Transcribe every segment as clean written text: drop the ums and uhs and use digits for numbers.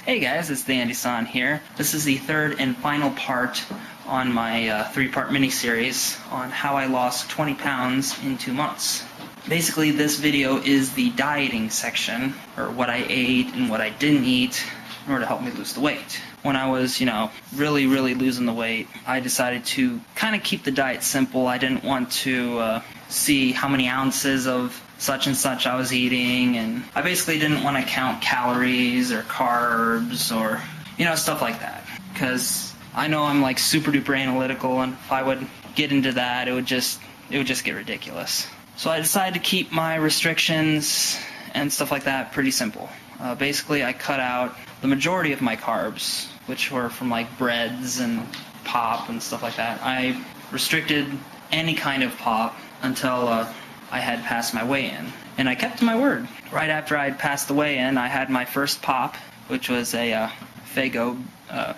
Hey guys, it's TheAndySan here. This is the third and final part on my three-part mini-series on how I lost 20 pounds in 2 months. Basically, this video is the dieting section, or what I ate and what I didn't eat in order to help me lose the weight. When I was, really losing the weight, I decided to kind of keep the diet simple. I didn't want to see how many ounces of such and such I was eating, and I basically didn't want to count calories or carbs or, stuff like that. Because I know I'm like super duper analytical, and if I would get into that, it would just get ridiculous. So I decided to keep my restrictions and stuff like that pretty simple. Basically, I cut out the majority of my carbs, which were from like breads and pop and stuff like that. I restricted any kind of pop until I had passed my weigh-in. And I kept to my word. Right after I had passed the weigh-in, I had my first pop, which was a Faygo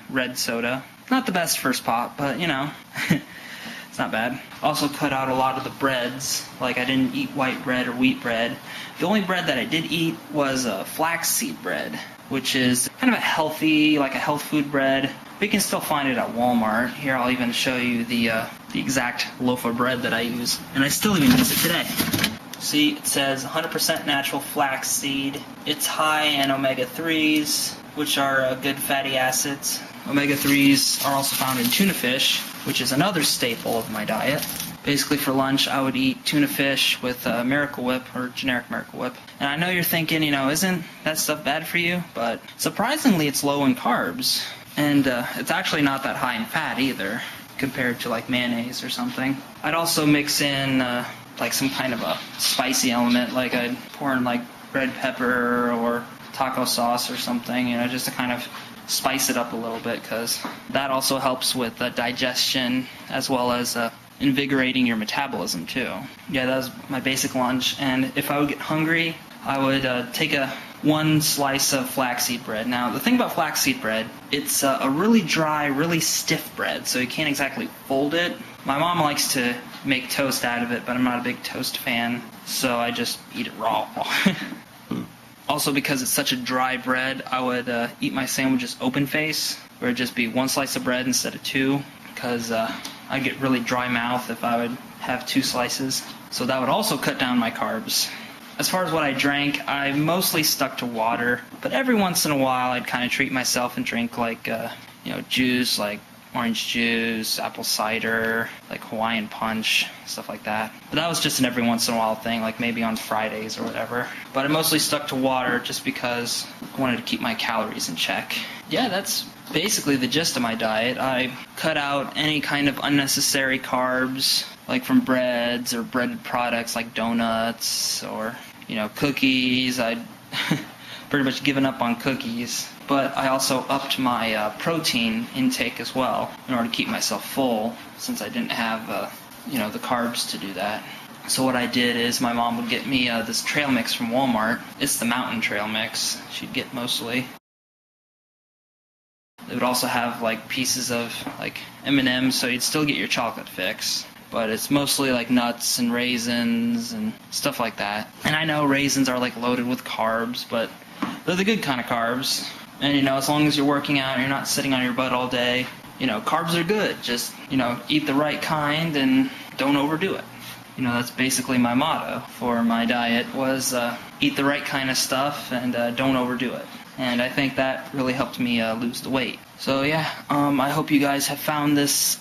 red soda. Not the best first pop, but it's not bad. Also cut out a lot of the breads. Like, I didn't eat white bread or wheat bread. The only bread that I did eat was flaxseed bread, which is kind of a healthy, like a health food bread. But you can still find it at Walmart. Here, I'll even show you the exact loaf of bread that I use. And I still even use it today. See, it says 100% natural flaxseed. It's high in omega-3s, which are good fatty acids. Omega-3s are also found in tuna fish, which is another staple of my diet. Basically, for lunch, I would eat tuna fish with Miracle Whip, or generic Miracle Whip. And I know you're thinking, isn't that stuff bad for you? But surprisingly, it's low in carbs. And it's actually not that high in fat either, compared to like mayonnaise or something. I'd also mix in like some kind of a spicy element, like I'd pour in like red pepper or taco sauce or something, just to kind of spice it up a little bit, because that also helps with digestion as well as invigorating your metabolism too. Yeah, that was my basic lunch. And if I would get hungry, I would take one slice of flaxseed bread. Now, the thing about flaxseed bread, it's a really dry, really stiff bread, so you can't exactly fold it. My mom likes to make toast out of it, but I'm not a big toast fan, so I just eat it raw. Also, because it's such a dry bread, I would eat my sandwiches open face, where it'd just be one slice of bread instead of two, because I'd get really dry mouth if I would have 2 slices. So that would also cut down my carbs. As far as what I drank, I mostly stuck to water, but every once in a while I'd kind of treat myself and drink like, juice, like orange juice, apple cider, like Hawaiian punch, stuff like that. But that was just an every once in a while thing, like maybe on Fridays or whatever. But I mostly stuck to water just because I wanted to keep my calories in check. Yeah, that's basically the gist of my diet. I cut out any kind of unnecessary carbs, like from breads or breaded products like donuts or, cookies. I'd pretty much given up on cookies. But I also upped my protein intake as well in order to keep myself full, since I didn't have, the carbs to do that. So what I did is my mom would get me this trail mix from Walmart. It's the mountain trail mix she'd get mostly. It would also have like pieces of like M&Ms, so you'd still get your chocolate fix. But it's mostly like nuts and raisins and stuff like that. And I know raisins are like loaded with carbs, but they're the good kind of carbs. And as long as you're working out and you're not sitting on your butt all day, carbs are good. Just, eat the right kind and don't overdo it. That's basically my motto for my diet was eat the right kind of stuff and don't overdo it. And I think that really helped me lose the weight. So yeah, I hope you guys have found this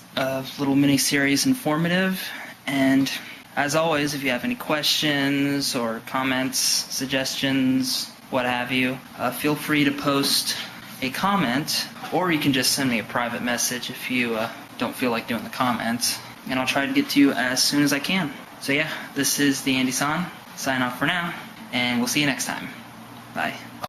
little mini-series informative. And as always, if you have any questions or comments, suggestions, what have you, feel free to post a comment, or you can just send me a private message if you don't feel like doing the comments, and I'll try to get to you as soon as I can. So yeah, this is TheAndySan, sign off for now, and we'll see you next time. Bye.